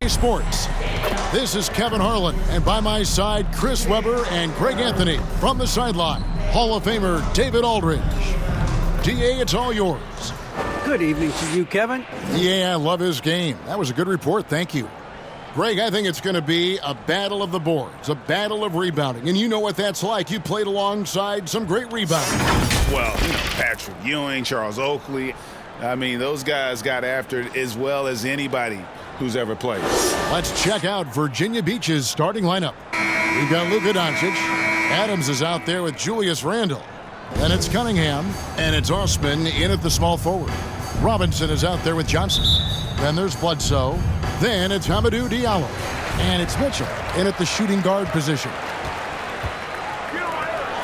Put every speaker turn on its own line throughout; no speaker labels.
Sports. This is Kevin Harlan, and by my side, Chris Webber and Greg Anthony. From the sideline, Hall of Famer David Aldridge. DA, it's all yours.
Good evening to you, Kevin.
Yeah, I love his game. That was a good report. Thank you. Greg, I think it's going to be a battle of the boards, a battle of rebounding. And you know what that's like. You played alongside some great rebounders.
Well, Patrick Ewing, Charles Oakley. I mean, those guys got after it as well as anybody who's ever played.
Let's check out Virginia Beach's starting lineup. We've got Luka Doncic. Adams is out there with Julius Randle. Then it's Cunningham, and it's Osman in at the small forward. Robinson is out there with Johnson. Then there's Bledsoe. Then it's Hamidou Diallo. And it's Mitchell in at the shooting guard position.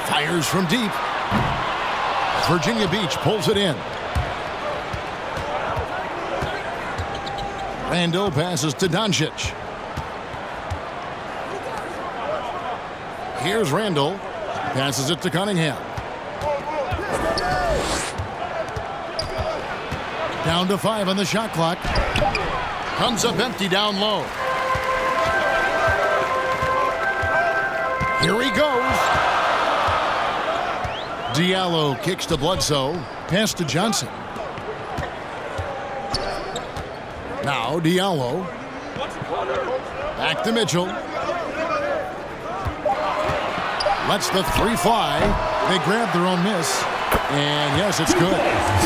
Fires from deep. Virginia Beach pulls it in. Randle passes to Doncic. Here's Randle. Passes it to Cunningham. Down to 5 on the shot clock. Comes up empty down low. Here he goes. Diallo kicks to Bledsoe. Pass to Johnson. Now Diallo. Back to Mitchell. Lets the three fly. They grab their own miss. And yes, it's good.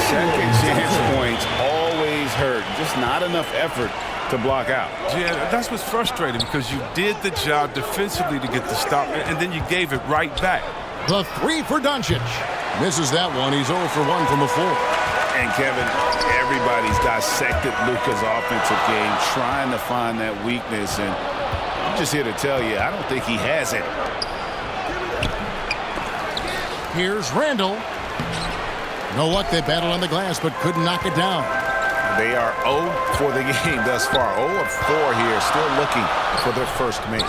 Second chance points always hurt. Just not enough effort to block out.
Yeah, that's what's frustrating because you did the job defensively to get the stop, and then you gave it right back.
The three for Doncic. Misses that one. He's 0 for 1 from the floor.
And Kevin, everybody's dissected Luka's offensive game, trying to find that weakness. And I'm just here to tell you, I don't think he has it.
Here's Randle. No luck, they battled on the glass, but couldn't knock it down.
They are 0 for the game thus far. 0 of 4 here, still looking for their first make.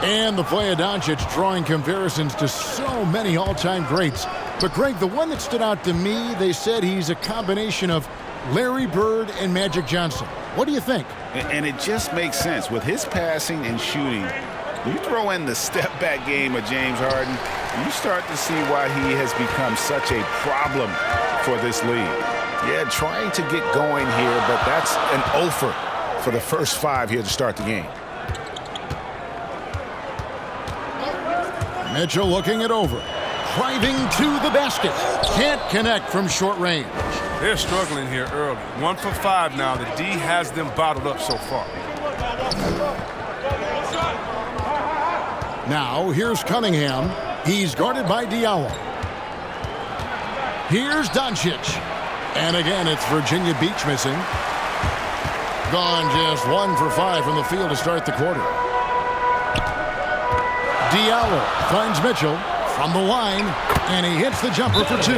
And the play of Doncic drawing comparisons to so many all-time greats. But, Greg, the one that stood out to me, they said he's a combination of Larry Bird and Magic Johnson. What do you think?
And it just makes sense. With his passing and shooting, you throw in the step-back game of James Harden, you start to see why he has become such a problem for this league. Yeah, trying to get going here, but that's an offer for the first 5 here to start the game.
Mitchell looking it over. Driving to the basket. Can't connect from short range.
They're struggling here early. 1 for 5 now. The D has them bottled up so far.
Now, here's Cunningham. He's guarded by Diallo. Here's Doncic. And again, it's Virginia Beach missing. Gone just 1 for 5 from the field to start the quarter. Diallo finds Mitchell from the line, and he hits the jumper for 2.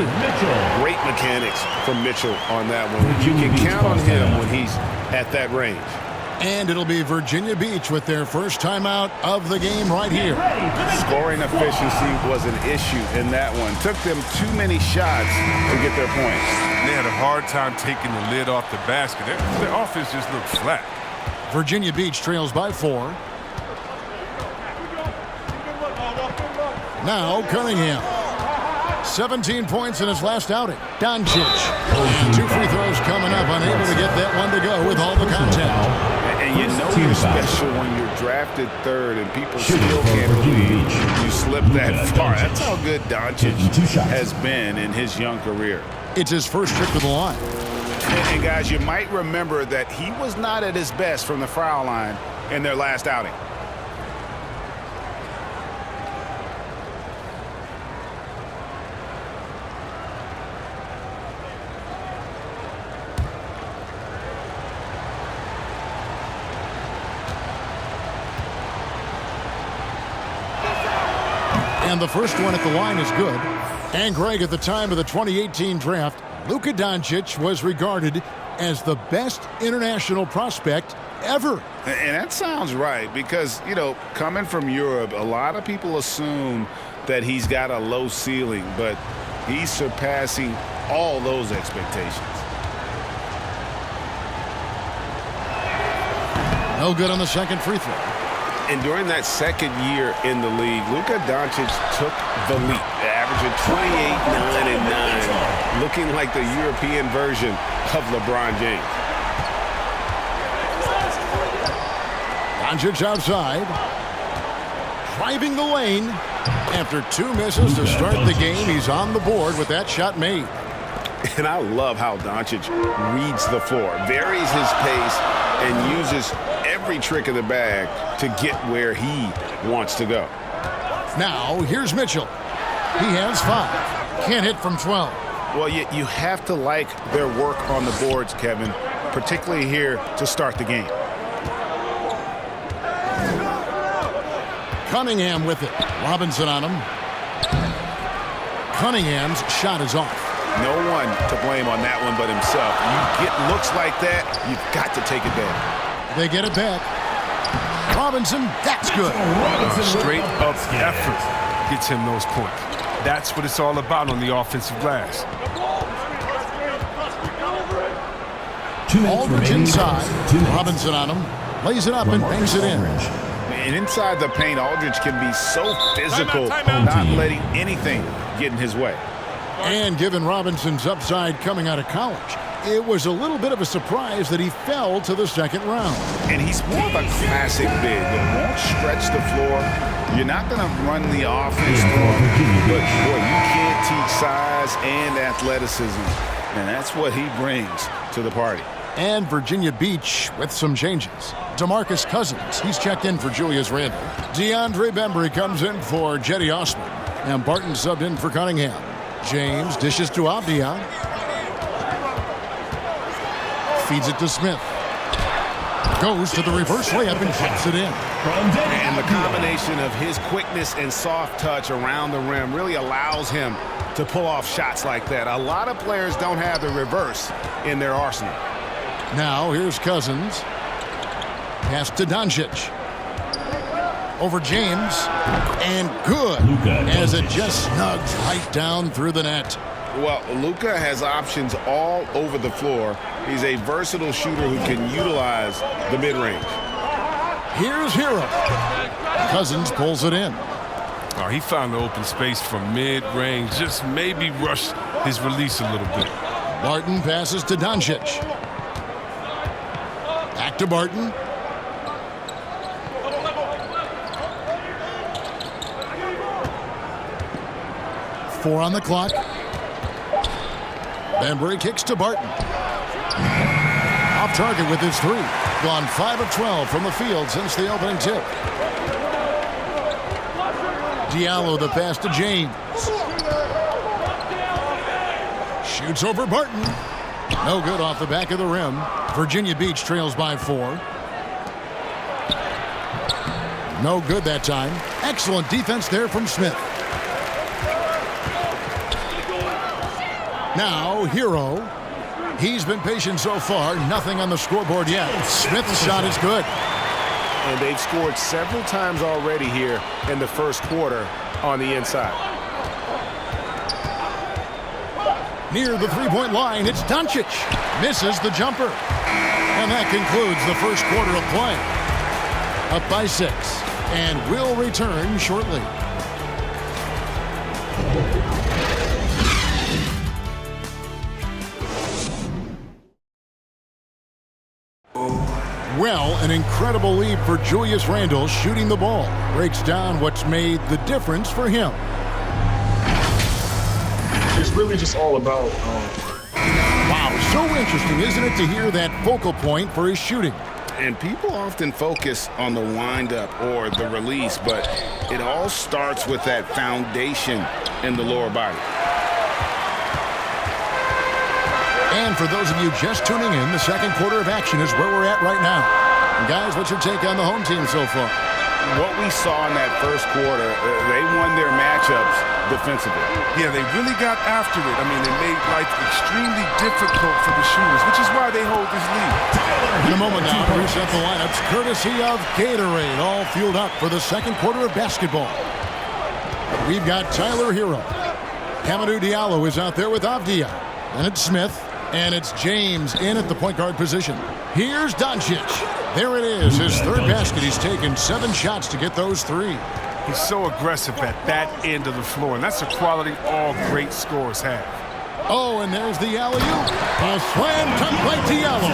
Great mechanics from Mitchell on that one. You can count on him when he's at that range.
And it'll be Virginia Beach with their first timeout of the game right here.
Scoring efficiency was an issue in that one. Took them too many shots to get their points.
They had a hard time taking the lid off the basket. Their offense just looked flat.
Virginia Beach trails by 4. Now Cunningham. 17 points in his last outing. Doncic. 2 free throws coming up, unable to get that one to go with all the contact.
And you know you're special when you're drafted 3rd and people still can't believe you slipped that far. That's how good Doncic has been in his young career.
It's his first trip to the line.
And guys, you might remember that he was not at his best from the foul line in their last outing.
And the first one at the line is good. And Greg, at the time of the 2018 draft, Luka Doncic was regarded as the best international prospect ever.
And that sounds right because, coming from Europe, a lot of people assume that he's got a low ceiling, but he's surpassing all those expectations.
No good on the second free throw.
And during that second year in the league, Luka Doncic took the leap, averaging 28, 9, and 9, looking like the European version of LeBron James.
Doncic outside. Driving the lane. After 2 misses to start the game, he's on the board with that shot made.
And I love how Doncic reads the floor, varies his pace, and uses every trick of the bag to get where he wants to go.
Now, here's Mitchell. He has 5. Can't hit from 12.
Well, you have to like their work on the boards, Kevin, particularly here to start the game.
Cunningham with it. Robinson on him. Cunningham's shot is off.
No one to blame on that one but himself. You get looks like that, you've got to take it back.
They get it back. Robinson, that's good.
Straight up effort gets him those points. That's what it's all about on the offensive glass.
Aldridge inside. Robinson on him. Lays it up and bangs it in.
And inside the paint, Aldridge can be so physical, not letting anything get in his way.
And given Robinson's upside coming out of college, it was a little bit of a surprise that he fell to the second round.
And he's more of a classic big that won't stretch the floor. You're not going to run the offense through him, but boy, you can't teach size and athleticism. And that's what he brings to the party.
And Virginia Beach with some changes. DeMarcus Cousins, he's checked in for Julius Randle. DeAndre Bembry comes in for Jetty Osman. And Barton subbed in for Cunningham. James dishes to Avdia. Feeds it to Smith. Goes to the reverse layup and puts it in.
And the combination of his quickness and soft touch around the rim really allows him to pull off shots like that. A lot of players don't have the reverse in their arsenal.
Now here's Cousins. Pass to Doncic. Over James. And good. As it just snugs right down through the net.
Well, Luka has options all over the floor. He's a versatile shooter who can utilize the mid-range.
Here's Hero. Cousins pulls it in.
Oh, he found the open space from mid-range. Just maybe rushed his release a little bit.
Barton passes to Doncic. Back to Barton. Four on the clock. Bembry kicks to Barton. Off target with his 3. Gone 5 of 12 from the field since the opening tip. Diallo the pass to James. Shoots over Barton. No good off the back of the rim. Virginia Beach trails by 4. No good that time. Excellent defense there from Smith. Now, Hero. He's been patient so far. Nothing on the scoreboard yet. Smith's shot is good.
And they've scored several times already here in the first quarter on the inside.
Near the three-point line, it's Doncic. Misses the jumper. And that concludes the first quarter of play. Up by 6. And will return shortly. Well, an incredible lead for Julius Randle shooting the ball. Breaks down what's made the difference for him.
It's really just all about...
Wow, so interesting, isn't it, to hear that focal point for his shooting?
And people often focus on the windup or the release, but it all starts with that foundation in the lower body.
And for those of you just tuning in, the second quarter of action is where we're at right now. And guys, what's your take on the home team so far?
What we saw in that first quarter, they won their matchups defensively.
Yeah, they really got after it. I mean, they made life extremely difficult for the shooters, which is why they hold this lead.
In a moment now, to reset the lineups, courtesy of Gatorade, all fueled up for the second quarter of basketball. We've got Tyler Hero. Hamidou Diallo is out there with Avdia. Then it's Smith. And it's James in at the point guard position. Here's Doncic. There it is, his third basket. He's taken 7 shots to get those 3.
He's so aggressive at that end of the floor, and that's a quality all great scorers have.
Oh, and there's the alley-oop. A slam dunk by Diallo.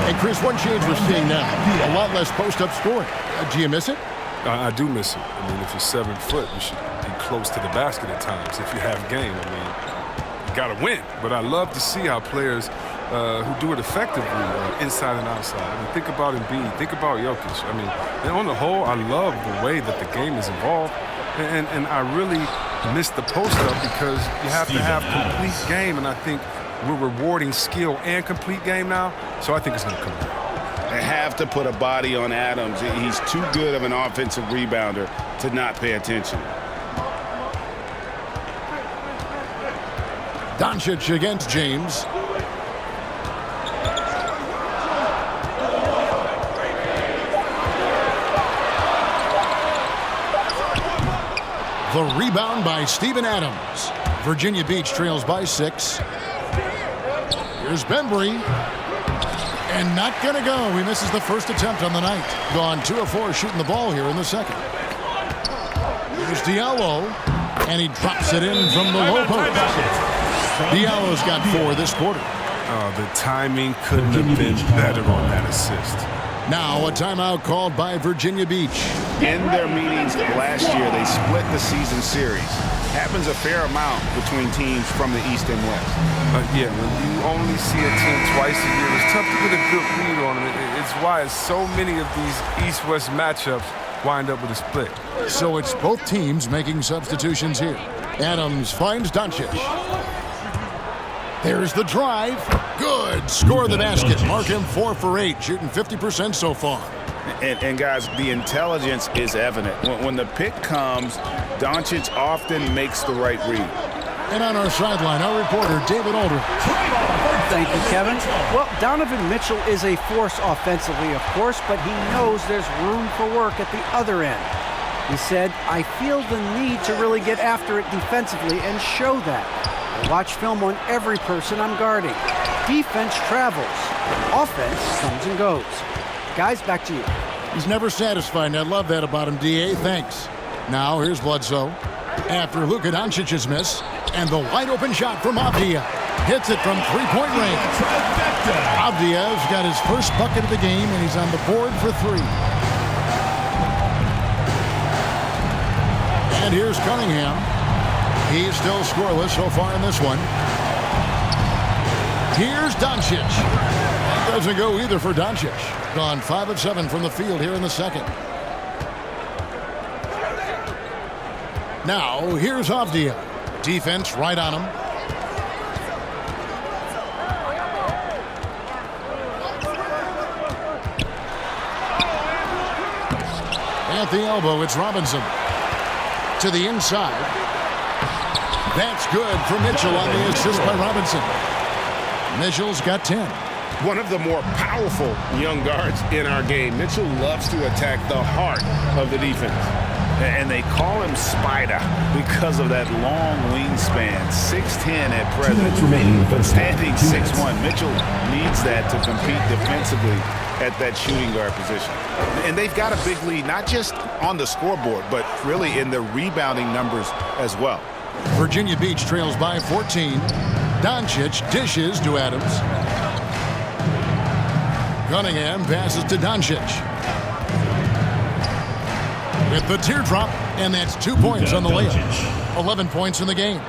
And Chris, one change we're seeing now, a lot less post-up scoring. Do you miss it?
I do miss it. I mean, if you're 7 foot, you should be close to the basket at times. If you have game, I mean, you got to win. But I love to see how players who do it effectively inside and outside. I mean, think about Embiid. Think about Jokic. I mean, and on the whole, I love the way that the game is involved. And I really miss the post-up because you have to have complete game. And I think we're rewarding skill and complete game now. So I think it's going to come back.
They have to put a body on Adams. He's too good of an offensive rebounder to not pay attention.
Doncic against James. The rebound by Steven Adams. Virginia Beach trails by 6. Here's Bembry. And not going to go. He misses the first attempt on the night. Gone 2 of 4 shooting the ball here in the second. Here's Diallo. And he drops it in from the low post. Diallo's got 4 this quarter.
Oh, the timing couldn't have been better on that assist.
Now a timeout called by Virginia Beach.
In their meetings last year, they split the season series. Happens a fair amount between teams from the East and West.
Yeah, when you only see a team twice a year, it's tough to get a good read on them. It's why so many of these East-West matchups wind up with a split.
So it's both teams making substitutions here. Adams finds Doncic. There's the drive. Good. Score the basket. Mark him 4 for 8, shooting 50% so far.
And guys, the intelligence is evident. When the pick comes, Doncic often makes the right read.
And on our sideline, our reporter, David Aldridge.
Thank you, Kevin. Well, Donovan Mitchell is a force offensively, of course, but he knows there's room for work at the other end. He said, I feel the need to really get after it defensively and show that. I watch film on every person I'm guarding. Defense travels. Offense comes and goes. Guys, back to you.
He's never satisfied, and I love that about him, D.A. Thanks. Now, here's Bledsoe. After Luka Doncic's miss, and the wide-open shot from Avdija. Hits it from three-point range. Avdija's got his first bucket of the game, and he's on the board for 3. And here's Cunningham. He's still scoreless so far in this one. Here's Doncic. Doesn't go either for Doncic. Gone 5 of 7 from the field here in the second. Now, here's Avdija. Defense right on him. At the elbow, it's Robinson. To the inside. That's good for Mitchell on the assist by Robinson. Mitchell's got 10.
One of the more powerful young guards in our game. Mitchell loves to attack the heart of the defense. And they call him Spider because of that long wingspan, 6'10" at present. But standing 6'1", Mitchell needs that to compete defensively at that shooting guard position. And they've got a big lead, not just on the scoreboard, but really in the rebounding numbers as well.
Virginia Beach trails by 14. Doncic dishes to Adams. Cunningham passes to Doncic. With the teardrop, and that's 2 points on the layup. 11 points in the game.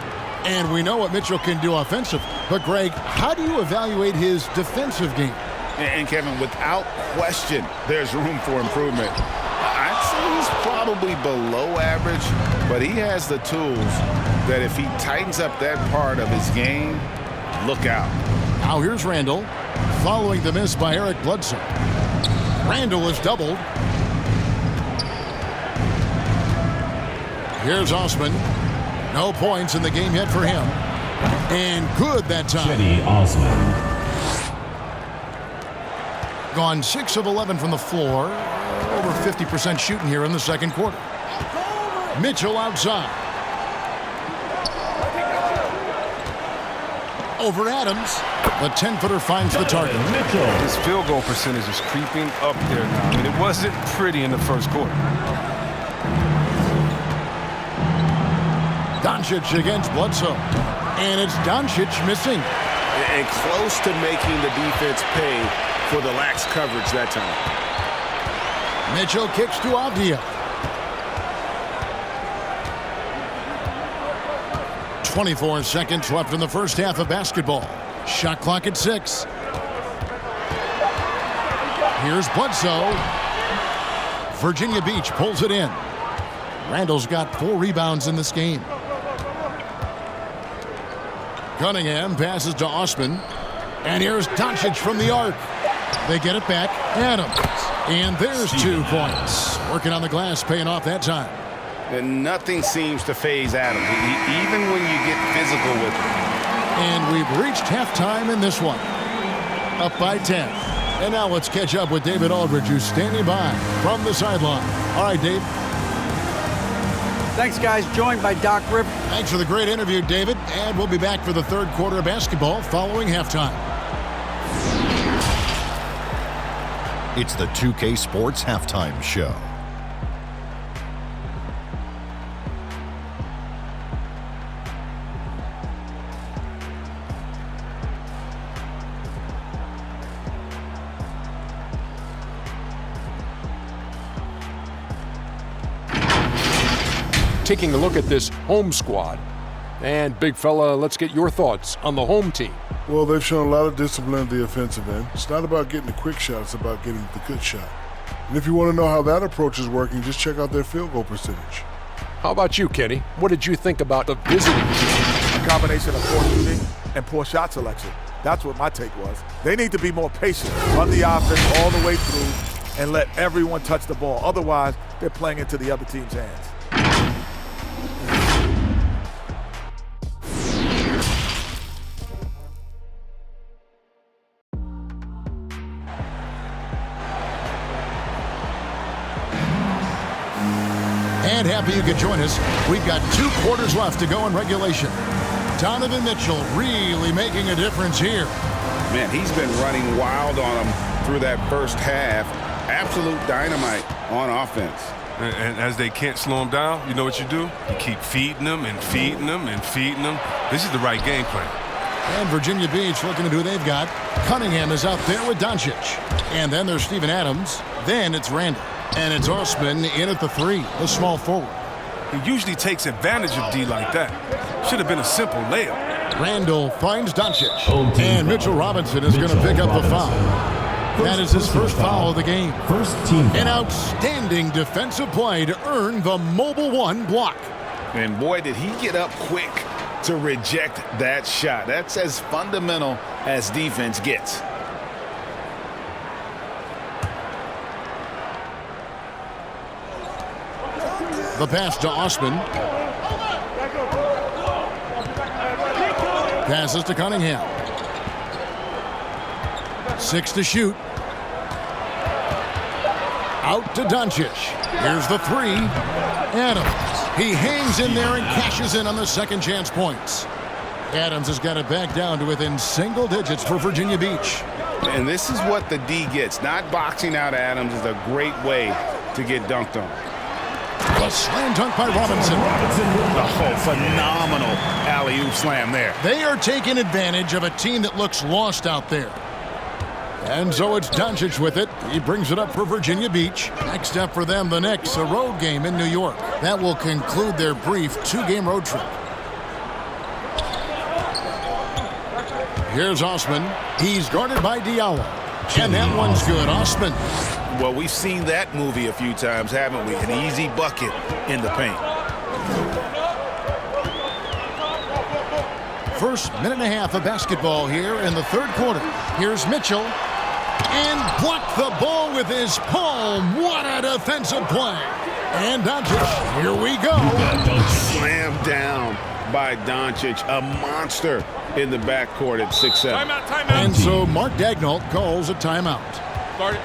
And we know what Mitchell can do offensively. But, Greg, how do you evaluate his defensive game?
And Kevin, without question, there's room for improvement. I'd say he's probably below average, but he has the tools that if he tightens up that part of his game, look out.
Now here's Randall, following the miss by Eric Bledsoe. Randall is doubled. Here's Osman. No points in the game yet for him. And good that time.
Osman.
Gone 6 of 11 from the floor. Over 50% shooting here in the second quarter. Mitchell outside. Over Adams. The 10-footer finds the target.
His field goal percentage is creeping up there now. I mean, it wasn't pretty in the first quarter.
Doncic against Bledsoe. And it's Doncic missing.
And close to making the defense pay for the lax coverage that time.
Mitchell kicks to Avdia. 24 seconds left in the first half of basketball. Shot clock at 6. Here's Bledsoe. Virginia Beach pulls it in. Randall's got 4 rebounds in this game. Cunningham passes to Osman. And here's Doncic from the arc. They get it back. Adams. And there's 2 points. Working on the glass, paying off that time.
And nothing seems to faze Adams, even when you get physical with him.
And we've reached halftime in this one. Up by 10. And now let's catch up with David Aldridge, who's standing by from the sideline. All right, Dave.
Thanks, guys. Joined by Doc Rivers.
Thanks for the great interview, David. And we'll be back for the third quarter of basketball following halftime.
It's the 2K Sports Halftime Show.
Taking a look at this home squad. And, big fella, let's get your thoughts on the home team.
Well, they've shown a lot of discipline at the offensive end. It's not about getting a quick shot, it's about getting the good shot. And if you want to know how that approach is working, just check out their field goal percentage.
How about you, Kenny? What did you think about the visiting team?
A combination of poor shooting and poor shot selection. That's what my take was. They need to be more patient, run the offense all the way through, and let everyone touch the ball. Otherwise, they're playing into the other team's hands.
And happy you could join us. We've got 2 quarters left to go in regulation. Donovan Mitchell really making a difference here.
Man, he's been running wild on him through that first half. Absolute dynamite on offense.
And as they can't slow him down, you know what you do? You keep feeding them and feeding them and feeding them. This is the right game plan.
And Virginia Beach looking at who they've got. Cunningham is out there with Doncic. And then there's Steven Adams. Then it's Randall. And it's Osman in at the 3, the small forward.
He usually takes advantage of D like that. Should have been a simple layup.
Randall finds Doncic. And Mitchell Robinson is going to pick up the foul. That is his first foul of the game. An outstanding defensive play to earn the Mobile 1 block.
And boy, did he get up quick to reject that shot. That's as fundamental as defense gets.
The pass to Osman. Passes to Cunningham. 6 to shoot. Out to Doncic. Here's the 3. Adams. He hangs in there and cashes in on the second chance points. Adams has got it back down to within single digits for Virginia Beach.
And this is what the D gets. Not boxing out Adams is a great way to get dunked on.
A slam dunk by Robinson.
Oh, phenomenal alley-oop slam there.
They are taking advantage of a team that looks lost out there. And so it's Doncic with it. He brings it up for Virginia Beach. Next up for them, the Knicks, a road game in New York. That will conclude their brief 2-game road trip. Here's Osman. He's guarded by Diallo. And that one's good. Osman.
Well, we've seen that movie a few times, haven't we? An easy bucket in the paint.
First minute and a half of basketball here in the third quarter. Here's Mitchell. And blocked the ball with his palm. What a defensive play. And Doncic, here we go.
Slammed down by Doncic. A monster in the backcourt at 6'7".
Timeout.
And so Mark Daigneault calls a timeout.
Start it.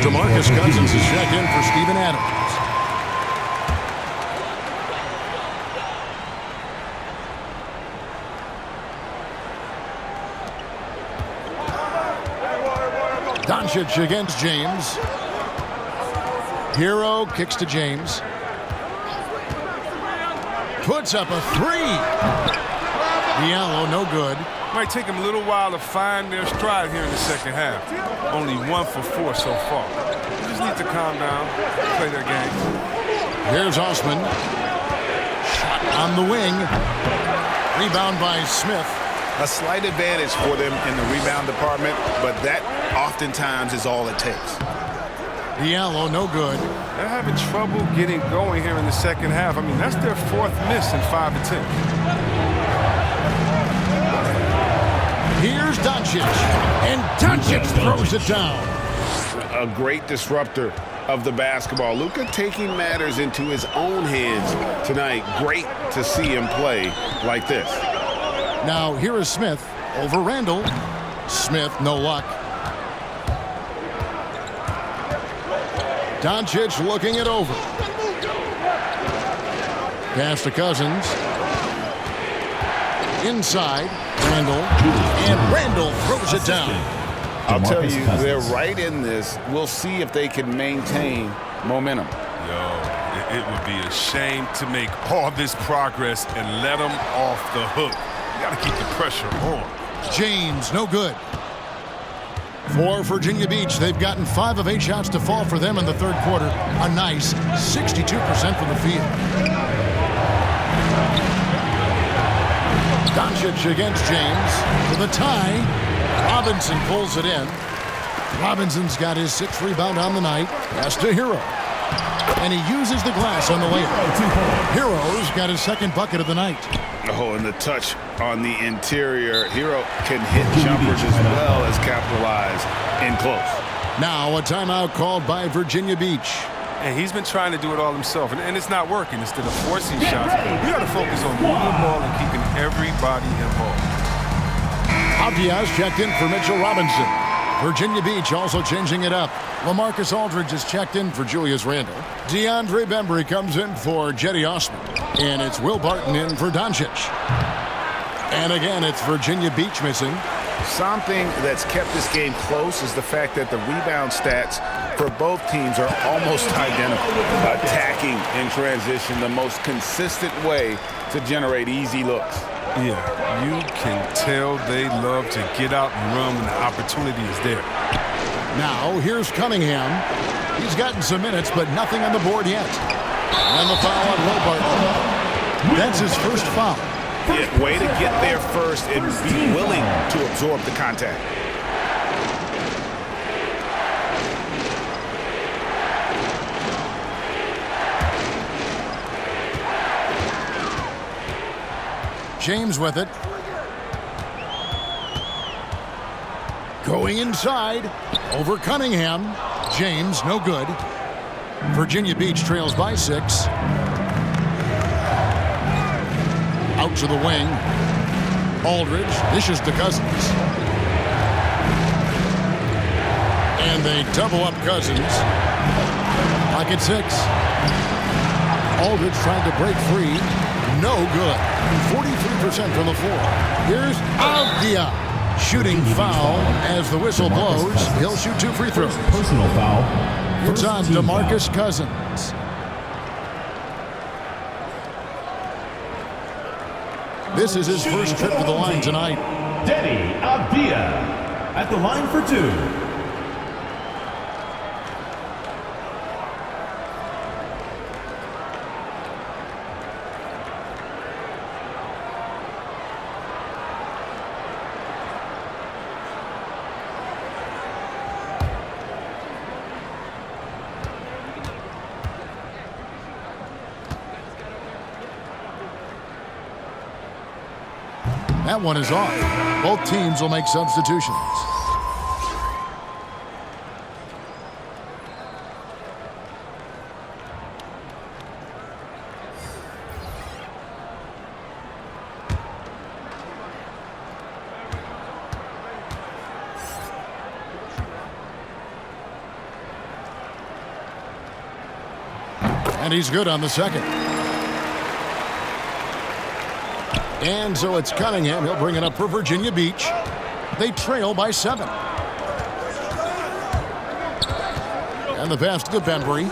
DeMarcus Cousins is checked in for Steven Adams. Doncic against James. Hero kicks to James. Puts up a three. Diallo, no good.
Might take them a little while to find their stride here in the second half. Only 1 for 4 so far. They just need to calm down, play their game.
Here's Osman. Shot on the wing. Rebound by Smith.
A slight advantage for them in the rebound department, but that oftentimes is all it takes.
Diallo, no good.
They're having trouble getting going here in the second half. I mean, that's their 4th miss in 5 attempts.
Here's Doncic, and Doncic throws it down.
A great disruptor of the basketball. Luka taking matters into his own hands tonight. Great to see him play like this.
Now here is Smith over Randall. Smith, no luck. Doncic looking it over. Pass to Cousins. Inside, Randall. And Randall throws it down.
I'll tell you, they're right in this. We'll see if they can maintain momentum.
It would be a shame to make all this progress and let them off the hook. You got to keep the pressure on.
James, no good. For Virginia Beach, they've gotten 5 of 8 shots to fall for them in the third quarter. A nice 62% from the field. Doncic against James for the tie. Robinson pulls it in. Robinson's got his 6th rebound on the night. Pass to Hero. And he uses the glass on the layup. Hero's got his 2nd bucket of the night.
Oh, and the touch on the interior. Hero can hit jumpers as well as capitalize in close.
Now a timeout called by Virginia Beach.
And he's been trying to do it all himself, and it's not working. Instead of forcing shots, we got to focus on moving the ball and keeping everybody involved.
Diaz checked in for Mitchell Robinson. Virginia Beach also changing it up. LaMarcus Aldridge is checked in for Julius Randle. DeAndre Bembry comes in for Jetty Osman. And it's Will Barton in for Doncic. And again, it's Virginia Beach missing.
Something that's kept this game close is the fact that the rebound stats for both teams are almost identical. Attacking in transition, the most consistent way to generate easy looks.
Yeah, you can tell they love to get out and run when the opportunity is there.
Now, here's Cunningham. He's gotten some minutes, but nothing on the board yet. And the foul on Will Barton. That's his first foul.
Yeah, way to get there first and be willing to absorb the contact.
James with it. Going inside. Over Cunningham. James, no good. Virginia Beach trails by 6. Out to the wing. Aldridge dishes to Cousins. And they double up Cousins. Pocket 6. Aldridge trying to break free. No good. 43% from the floor. Here's Avdia. Shooting foul as the whistle blows. He'll shoot 2 free throws.
Personal foul.
It's on DeMarcus Cousins. This is his first trip to the line tonight.
Denny Avdia at the line for 2.
That one is off. Both teams will make substitutions. And he's good on the second. And so it's Cunningham. He'll bring it up for Virginia Beach. They trail by 7. And the pass to Bembry.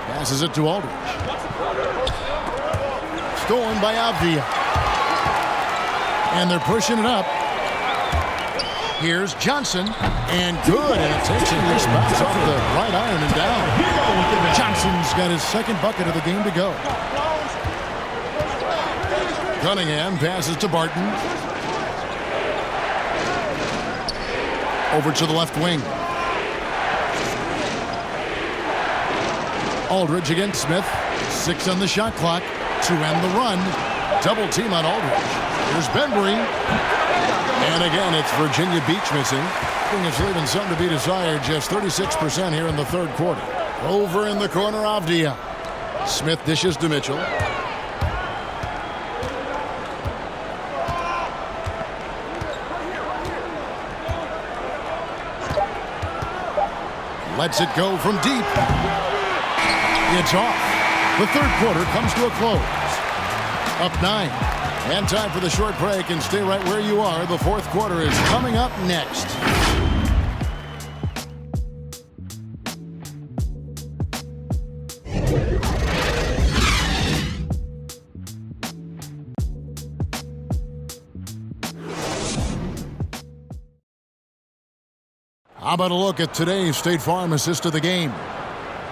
Passes it to Aldridge. Stolen by Avdia. And they're pushing it up. Here's Johnson. And good. And it takes a loose bounce off the right iron and down. Johnson's got his second bucket of the game to go. Cunningham passes to Barton. Over to the left wing. Aldridge against Smith. 6 on the shot clock to end the run. Double team on Aldridge. Here's Bembry. And again, it's Virginia Beach missing. I think it's leaving some to be desired. Just 36% here in the third quarter. Over in the corner, Avdia. Smith dishes to Mitchell. Lets it go from deep. It's off. The third quarter comes to a close. Up 9. And time for the short break, and stay right where you are. The fourth quarter is coming up next. How about a look at today's State Farm assist of the game?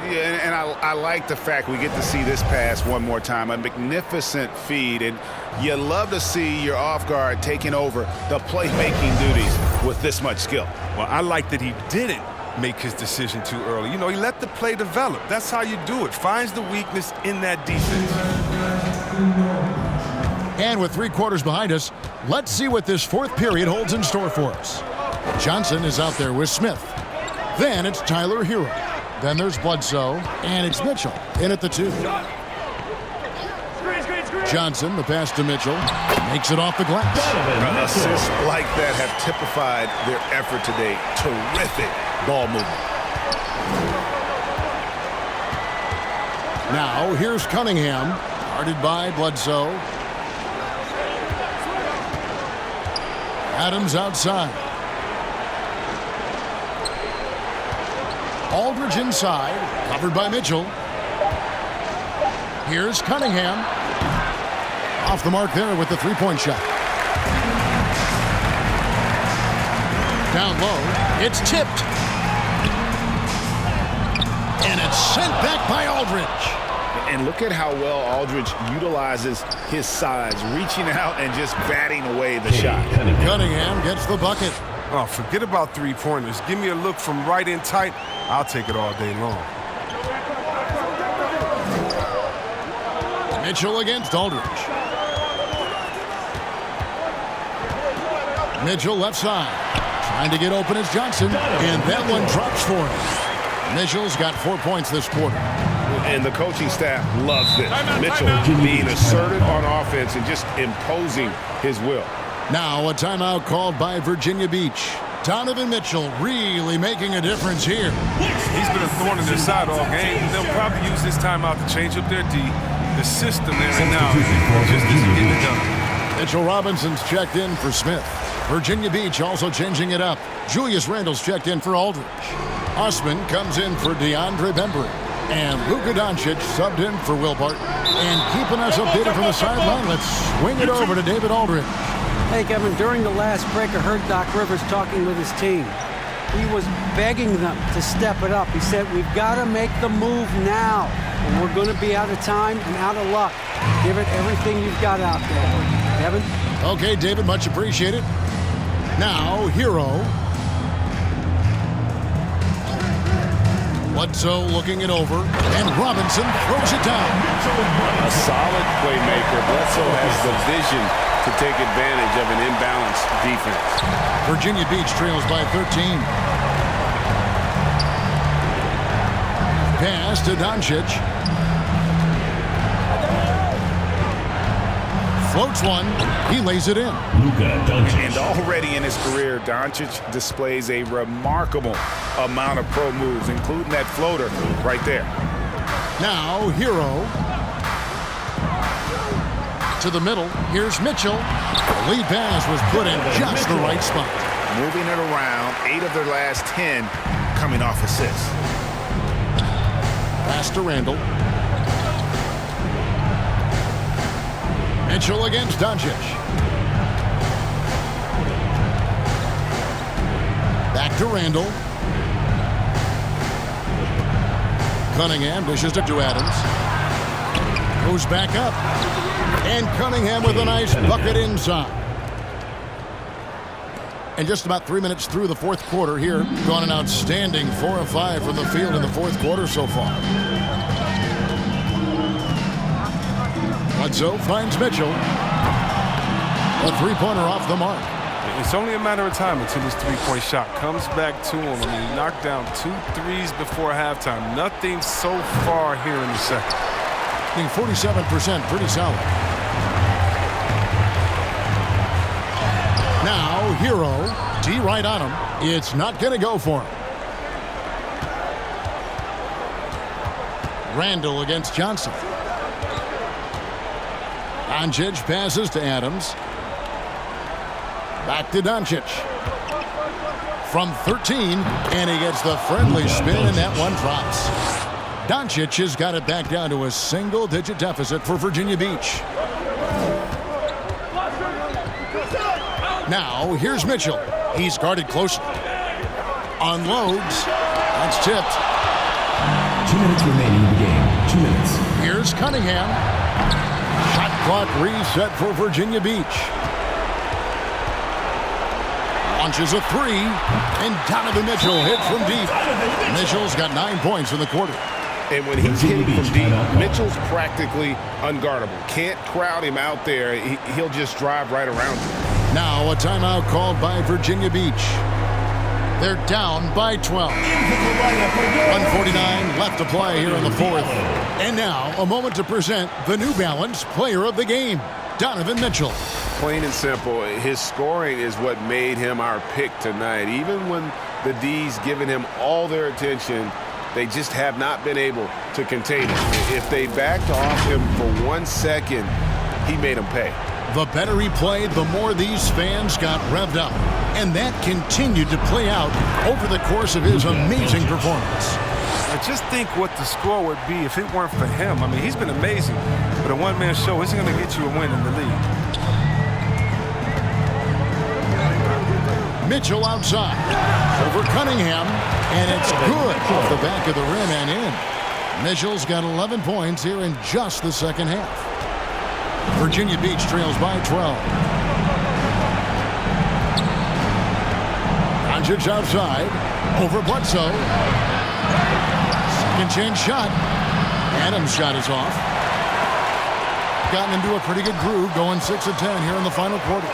Yeah, and I like the fact we get to see this pass one more time. A magnificent feed, and you love to see your off guard taking over the playmaking duties with this much skill.
Well, I like that he didn't make his decision too early. You know, he let the play develop. That's how you do it. Finds the weakness in that defense.
And with 3 quarters behind us, let's see what this fourth period holds in store for us. Johnson is out there with Smith. Then it's Tyler Hero. Then there's Bledsoe, and it's Mitchell in at the 2. Johnson, the pass to Mitchell, makes it off the glass.
Assists like that have typified their effort today. Terrific ball movement.
Now here's Cunningham, guarded by Bledsoe. Adams outside. Aldridge inside, covered by Mitchell. Here's Cunningham. Off the mark there with the three-point shot. Down low, it's tipped. And it's sent back by Aldridge.
And look at how well Aldridge utilizes his size, reaching out and just batting away the shot.
Cunningham gets the bucket.
Oh, forget about three-pointers. Give me a look from right in tight. I'll take it all day long.
Mitchell against Aldridge. Mitchell left side. Trying to get open is Johnson. And that one drops for him. Mitchell's got 4 points this quarter.
And the coaching staff loves this. Mitchell being assertive on offense and just imposing his will.
Now a timeout called by Virginia Beach. Donovan Mitchell really making a difference here.
He's been a thorn in their side all game. They'll probably use this timeout to change up their D. The system there right now just isn't getting it done.
Mitchell Robinson's checked in for Smith. Virginia Beach also changing it up. Julius Randle's checked in for Aldridge. Osman comes in for DeAndre Bembry. And Luka Doncic subbed in for Will Barton. And keeping us updated from the sideline, let's swing it over to David Aldridge.
Hey, Kevin, during the last break, I heard Doc Rivers talking with his team. He was begging them to step it up. He said, we've got to make the move now, and we're going to be out of time and out of luck. Give it everything you've got out there. Kevin?
Okay, David, much appreciated. Now, Hero. Bledsoe looking it over, and Robinson throws it down.
A solid playmaker. Bledsoe has the vision to take advantage of an imbalanced defense.
Virginia Beach trails by 13. Pass to Doncic. Floats one. He lays it in.
Luka Doncic.
And already in his career, Doncic displays a remarkable amount of pro moves, including that floater right there.
Now, Hero. To the middle. Here's Mitchell. The lead pass was put in just the right spot.
Moving it around, 8 of their last 10 coming off assists.
Pass to Randall. Mitchell against Doncic. Back to Randall. Cunningham dishes it to Adams. Goes back up. And Cunningham with a nice bucket inside. And just about 3 minutes through the fourth quarter here. Gone an outstanding 4 of 5 from the field in the fourth quarter so far. Bledsoe finds Mitchell. A three-pointer off the mark.
It's only a matter of time until his three-point shot comes back to him. I mean, he knocked down 2 threes before halftime. Nothing so far here in the second.
I think 47%, pretty solid. Now, Hero. D right on him. It's not going to go for him. Randall against Johnson. Doncic passes to Adams. Back to Doncic. From 13, and he gets the friendly spin, and that one drops. Doncic has got it back down to a single-digit deficit for Virginia Beach. Now, here's Mitchell. He's guarded closely. Unloads. That's tipped.
2 minutes remaining in the game. 2 minutes.
Here's Cunningham. Shot clock reset for Virginia Beach. Launches a three, and Donovan Mitchell hit from deep. Mitchell's got 9 points in the quarter.
And when he's hitting from deep, Mitchell's practically unguardable. Can't crowd him out there. He'll just drive right around him.
Now a timeout called by Virginia Beach. They're down by 12. 1:49 left to play here in the fourth. And now a moment to present the New Balance Player of the Game, Donovan Mitchell.
Plain and simple, his scoring is what made him our pick tonight. Even when the D's given him all their attention, they just have not been able to contain him. If they backed off him for 1 second, he made them pay.
The better he played, the more these fans got revved up. And that continued to play out over the course of his amazing performance.
I just think what the score would be if it weren't for him. I mean, he's been amazing, but a one-man show isn't going to get you a win in the league.
Mitchell outside. Over Cunningham, and it's good off the back of the rim and in. Mitchell's got 11 points here in just the second half. Virginia Beach trails by 12. Doncic outside. Over Bledsoe. Second chance shot. Adams' shot is off. Gotten into a pretty good groove, going 6 of 10 here in the final quarter.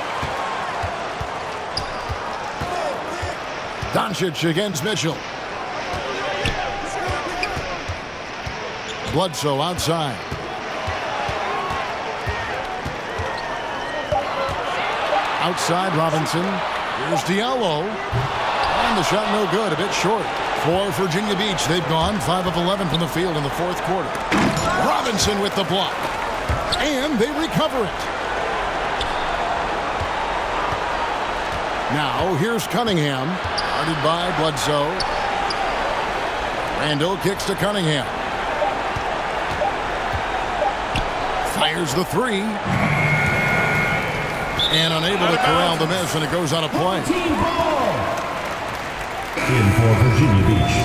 Doncic against Mitchell. Bledsoe outside. Outside Robinson. Here's Diallo. And the shot no good, a bit short. For Virginia Beach, they've gone 5 of 11 from the field in the fourth quarter. Robinson with the block. And they recover it. Now here's Cunningham. Guarded by Bledsoe. Randall kicks to Cunningham. Fires the three. And unable to corral the miss, and it goes on a play.
In for Virginia Beach.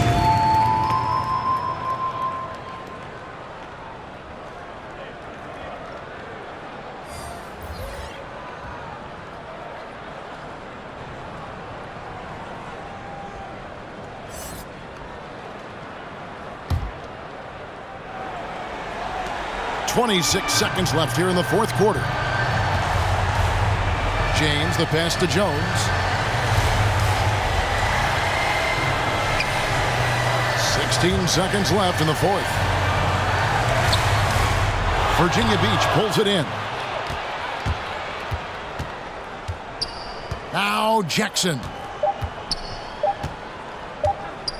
.26 seconds left here in the fourth quarter. James, the pass to Jones. 16 seconds left in the fourth. Virginia Beach pulls it in. Now Jackson.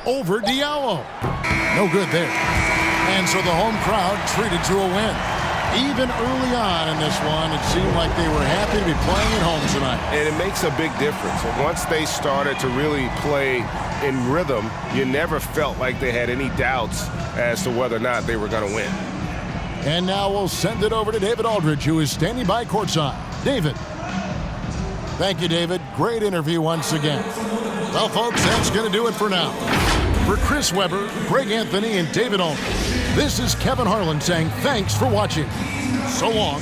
Over Diallo. No good there. And so the home crowd treated to a win. Even early on in this one, it seemed like they were happy to be playing at home tonight.
And it makes a big difference. And once they started to really play in rhythm, you never felt like they had any doubts as to whether or not they were going to win.
And now we'll send it over to David Aldridge, who is standing by courtside. David. Thank you, David. Great interview once again. Well, folks, that's going to do it for now. For Chris Webber, Greg Anthony, and David Aldridge, this is Kevin Harlan saying thanks for watching. So long.